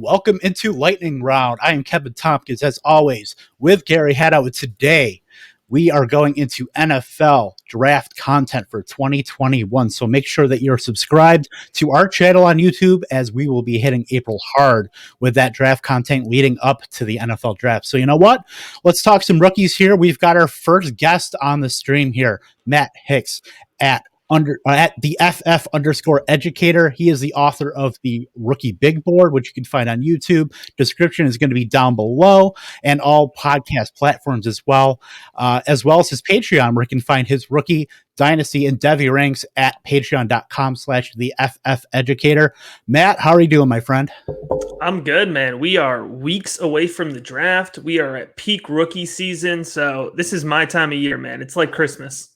welcome into Lightning Round. I am Kevin Tompkins, as always, with Gary Haddow. And today, we are going into NFL draft content for 2021. So make sure that you're subscribed to our channel on YouTube, as we will be hitting April hard with that draft content leading up to the NFL draft. So you know what? Let's talk some rookies here. We've got our first guest on the stream here, Matt Hicks at the FF_educator. He is the author of the Rookie Big Board, which you can find on YouTube. Description is going to be down below, and all podcast platforms as well as his Patreon, where you can find his rookie dynasty and Devy ranks at patreon.com/the FF_educator. Matt, how are you doing, my friend? I'm good, man. We are weeks away from the draft. We are at peak rookie season. So this is my time of year, man. It's like Christmas.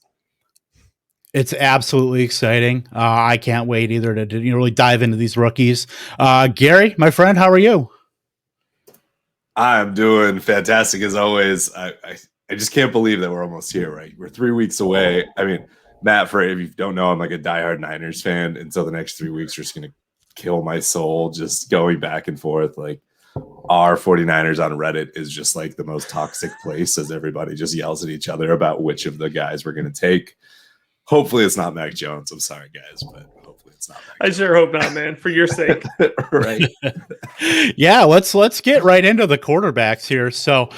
It's absolutely exciting. I can't wait either to really dive into these rookies. Gary, my friend, how are you? I'm doing fantastic as always. I just can't believe that we're almost here, right? We're 3 weeks away. I mean, Matt, if you don't know, I'm like a diehard Niners fan. And so the next 3 weeks are just going to kill my soul, just going back and forth. Like, our 49ers on Reddit is just like the most toxic place, as everybody just yells at each other about which of the guys we're going to take. Hopefully it's not Mac Jones. I'm sorry, guys, but hopefully it's not Mac Jones. I sure hope not, man, for your sake. Right. Yeah, let's get right into the quarterbacks here. So,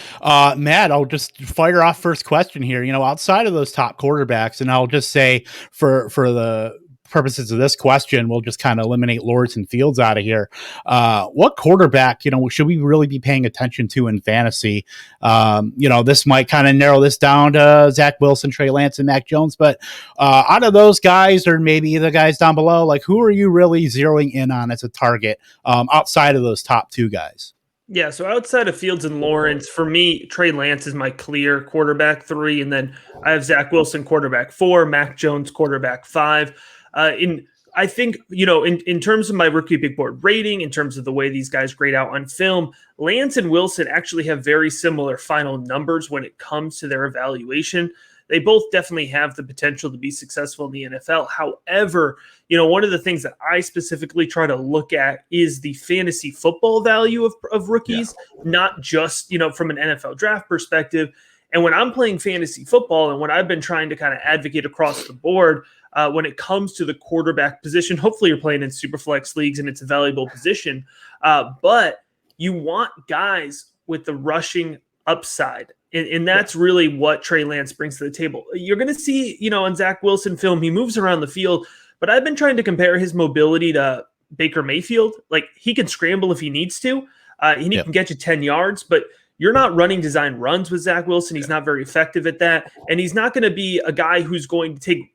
Matt, I'll just fire off first question here. You know, outside of those top quarterbacks, and I'll just say for the purposes of this question, we'll just kind of eliminate Lawrence and Fields out of here. What quarterback, should we really be paying attention to in fantasy? This might kind of narrow this down to Zach Wilson, Trey Lance, and Mac Jones, but out of those guys, or maybe the guys down below, like, who are you really zeroing in on as a target outside of those top two guys? Yeah, so outside of Fields and Lawrence, for me, Trey Lance is my clear quarterback 3, and then I have Zach Wilson quarterback 4, Mac Jones quarterback 5. I think, in terms of my rookie big board rating, in terms of the way these guys grade out on film, Lance and Wilson actually have very similar final numbers when it comes to their evaluation. They both definitely have the potential to be successful in the NFL. However, one of the things that I specifically try to look at is the fantasy football value of rookies, not just, from an NFL draft perspective. And when I'm playing fantasy football, and when I've been trying to kind of advocate across the board, when it comes to the quarterback position, hopefully you're playing in Superflex leagues and it's a valuable position, but you want guys with the rushing upside. And that's really what Trey Lance brings to the table. You're going to see, on Zach Wilson film, he moves around the field, but I've been trying to compare his mobility to Baker Mayfield. Like, he can scramble if he needs to, and he can get you 10 yards, but you're not running design runs with Zach Wilson. He's not very effective at that. And he's not going to be a guy who's going to take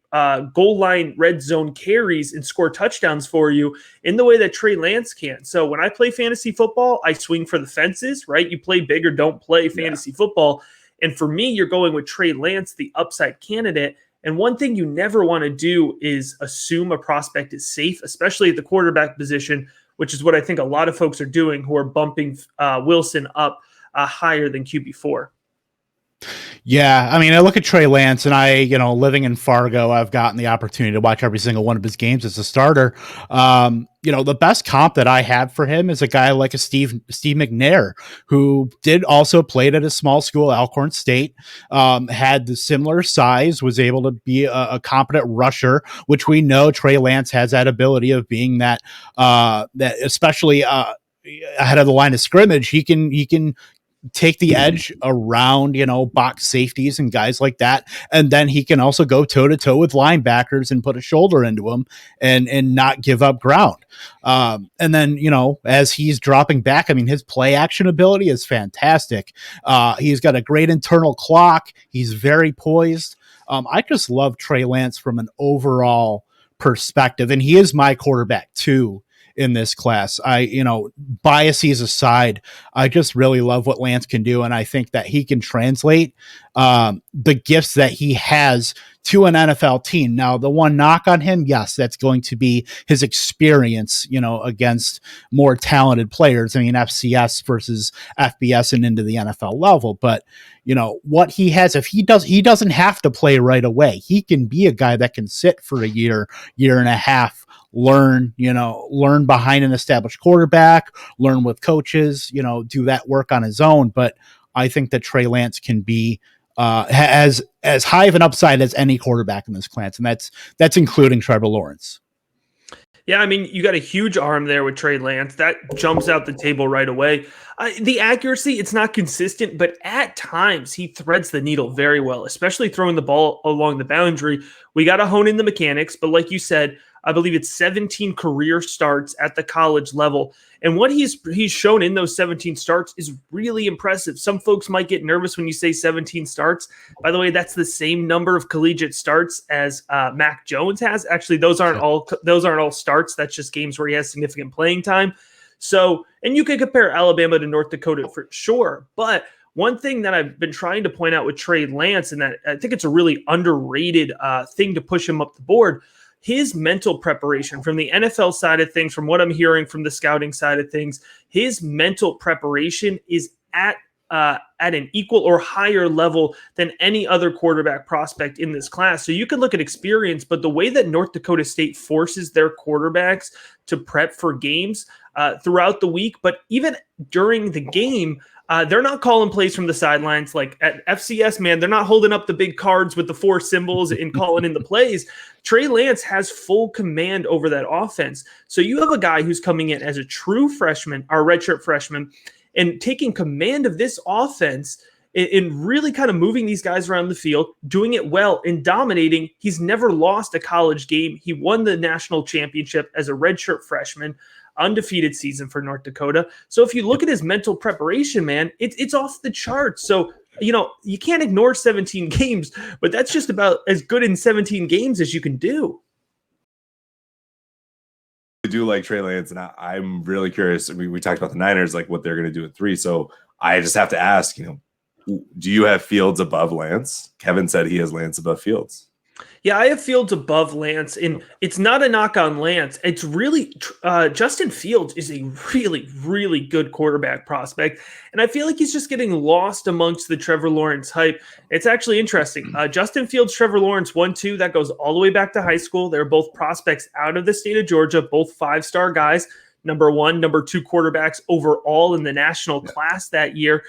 goal line red zone carries and score touchdowns for you in the way that Trey Lance can. So when I play fantasy football, I swing for the fences, right? You play big or don't play fantasy football. And for me, you're going with Trey Lance, the upside candidate. And one thing you never want to do is assume a prospect is safe, especially at the quarterback position, which is what I think a lot of folks are doing, who are bumping Wilson up higher than QB4. Yeah, I mean, I look at Trey Lance, and living in Fargo, I've gotten the opportunity to watch every single one of his games as a starter. The best comp that I had for him is a guy like a Steve McNair, who did also played at a small school, Alcorn State, had the similar size, was able to be a competent rusher, which we know Trey Lance has that ability of being that especially ahead of the line of scrimmage, he can take the edge around, box safeties and guys like that. And then he can also go toe to toe with linebackers and put a shoulder into them and not give up ground. And then, as he's dropping back, I mean, his play action ability is fantastic. He's got a great internal clock. He's very poised. I just love Trey Lance from an overall perspective, and he is my quarterback too in this class. Biases aside, I just really love what Lance can do, and I think that he can translate the gifts that he has to an NFL team. Now, the one knock on him, yes, that's going to be his experience, against more talented players. I mean, FCS versus FBS and into the NFL level. But, what he has. If he doesn't have to play right away. He can be a guy that can sit for a year and a half, learn behind an established quarterback, learn with coaches, do that work on his own. But I think that Trey Lance can be as high of an upside as any quarterback in this class, and that's including Trevor Lawrence. Yeah, I mean, you got a huge arm there with Trey Lance. That jumps out the table right away. The accuracy, it's not consistent, but at times he threads the needle very well, especially throwing the ball along the boundary. We got to hone in the mechanics, but like you said, I believe it's 17 career starts at the college level. And what he's shown in those 17 starts is really impressive. Some folks might get nervous when you say 17 starts. By the way, that's the same number of collegiate starts as Mac Jones has. Actually, those aren't all starts. That's just games where he has significant playing time. So, and you could compare Alabama to North Dakota for sure. But one thing that I've been trying to point out with Trey Lance, and that I think it's a really underrated thing to push him up the board, his mental preparation from the NFL side of things, from what I'm hearing from the scouting side of things, his mental preparation is at an equal or higher level than any other quarterback prospect in this class. So you could look at experience, but the way that North Dakota State forces their quarterbacks to prep for games throughout the week, but even during the game, they're not calling plays from the sidelines. Like at FCS, man, they're not holding up the big cards with the 4 symbols and calling in the plays. Trey Lance has full command over that offense. So you have a guy who's coming in as a true freshman, our redshirt freshman, and taking command of this offense and really kind of moving these guys around the field, doing it well and dominating. He's never lost a college game. He won the national championship as a redshirt freshman. Undefeated season for North Dakota. So if you look at his mental preparation, man, it's off the charts. So, you can't ignore 17 games, but that's just about as good in 17 games as you can do. I do like Trey Lance, and I'm really curious. We talked about the Niners, like what they're going to do at 3. So I just have to ask, do you have Fields above Lance? Kevin said he has Lance above Fields. Yeah, I have Fields above Lance, and it's not a knock on Lance. It's really Justin Fields is a really, really good quarterback prospect, and I feel like he's just getting lost amongst the Trevor Lawrence hype. It's actually interesting. Justin Fields, Trevor Lawrence, 1-2, that goes all the way back to high school. They're both prospects out of the state of Georgia, both 5-star guys, number 1, number 2 quarterbacks overall in the national class that year.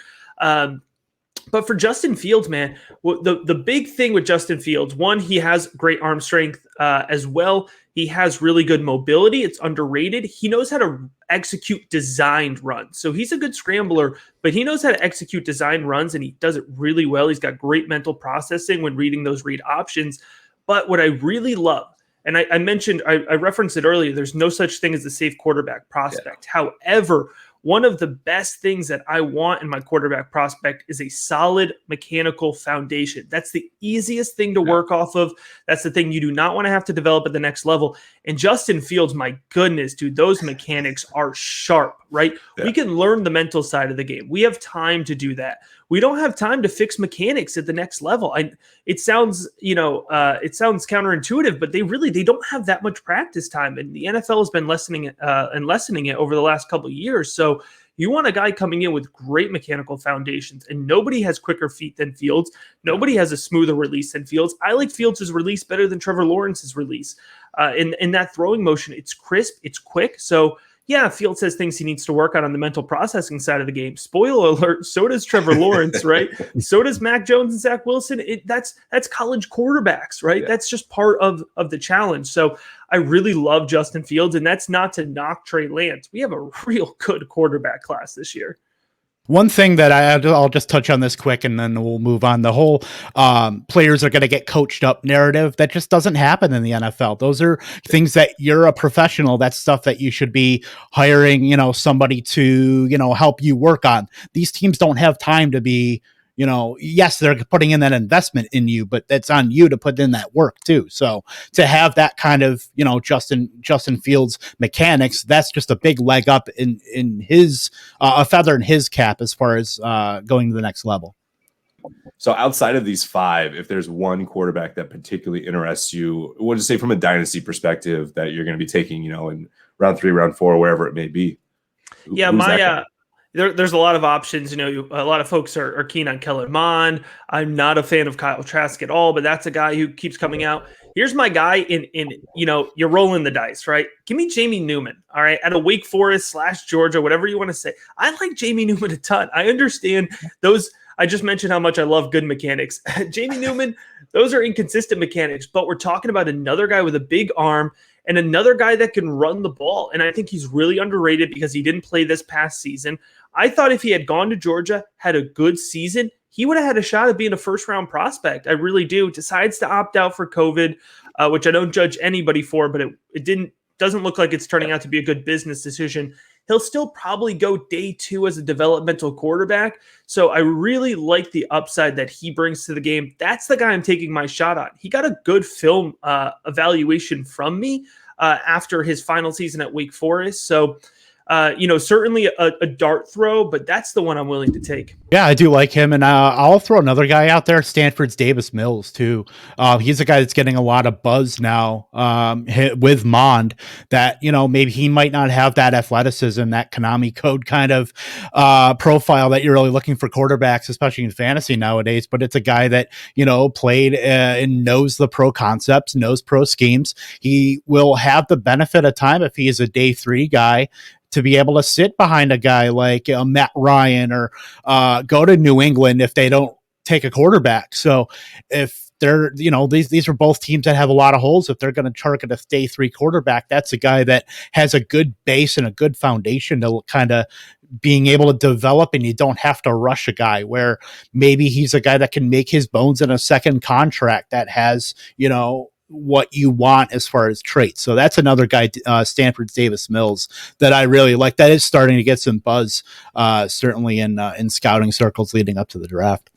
But for Justin Fields, man, the big thing with Justin Fields, one, he has great arm strength as well. He has really good mobility. It's underrated. He knows how to execute designed runs. So he's a good scrambler, but he knows how to execute designed runs, and he does it really well. He's got great mental processing when reading those read options. But what I really love, and I mentioned, I referenced it earlier, there's no such thing as a safe quarterback prospect. Yeah. However, one of the best things that I want in my quarterback prospect is a solid mechanical foundation. That's the easiest thing to work off of. That's the thing you do not want to have to develop at the next level. And Justin Fields, my goodness, dude, those mechanics are sharp, right? Yeah. We can learn the mental side of the game. We have time to do that. We don't have time to fix mechanics at the next level. It sounds counterintuitive, but they don't have that much practice time, and the NFL has been lessening it over the last couple of years. So you want a guy coming in with great mechanical foundations, and nobody has quicker feet than Fields. Nobody has a smoother release than Fields. I like Fields' release better than Trevor Lawrence's release. In that throwing motion, it's crisp, it's quick. So yeah, Fields says things he needs to work on the mental processing side of the game. Spoiler alert, so does Trevor Lawrence, right? So does Mac Jones and Zach Wilson. That's college quarterbacks, right? Yeah. That's just part of the challenge. So I really love Justin Fields, and that's not to knock Trey Lance. We have a real good quarterback class this year. One thing that I'll just touch on this quick, and then we'll move on. The whole players are going to get coached up narrative, that just doesn't happen in the NFL. Those are things that you're a professional. That's stuff that you should be hiring, somebody to, help you work on. These teams don't have time to be, yes, they're putting in that investment in you, but it's on you to put in that work too. So to have that kind of, Justin Fields mechanics, that's just a big leg up in his, a feather in his cap as far as going to the next level. So outside of these 5, if there's one quarterback that particularly interests you, what do you say from a dynasty perspective that you're going to be taking, in round 3, round 4, wherever it may be? Yeah, there's a lot of options. A lot of folks are keen on Kellen Mond. I'm not a fan of Kyle Trask at all, but that's a guy who keeps coming out. Here's my guy in you're rolling the dice, right? Give me Jamie Newman, all right, at a Wake Forest / Georgia, whatever you want to say. I like Jamie Newman a ton. I understand those. I just mentioned how much I love good mechanics. Jamie Newman, those are inconsistent mechanics, but we're talking about another guy with a big arm and another guy that can run the ball. And I think he's really underrated because he didn't play this past season. I thought if he had gone to Georgia, had a good season, he would have had a shot at being a first-round prospect. I really do. Decides to opt out for COVID, which I don't judge anybody for, but it doesn't look like it's turning out to be a good business decision. He'll still probably go day 2 as a developmental quarterback. So I really like the upside that he brings to the game. That's the guy I'm taking my shot on. He got a good film evaluation from me after his final season at Wake Forest. So certainly a dart throw, but that's the one I'm willing to take. Yeah, I do like him. And I'll throw another guy out there, Stanford's Davis Mills, too. He's a guy that's getting a lot of buzz now with Mond that, maybe he might not have that athleticism, that Konami code kind of profile that you're really looking for quarterbacks, especially in fantasy nowadays. But it's a guy that, played and knows the pro concepts, knows pro schemes. He will have the benefit of time if he is a day 3 guy to be able to sit behind a guy like Matt Ryan or go to New England if they don't take a quarterback. So if they're, these are both teams that have a lot of holes. If they're going to target a day 3 quarterback, that's a guy that has a good base and a good foundation to kind of being able to develop, and you don't have to rush a guy where maybe he's a guy that can make his bones in a second contract that has, what you want as far as traits. So that's another guy, Stanford's Davis Mills, that I really like. That is starting to get some buzz, certainly in scouting circles leading up to the draft.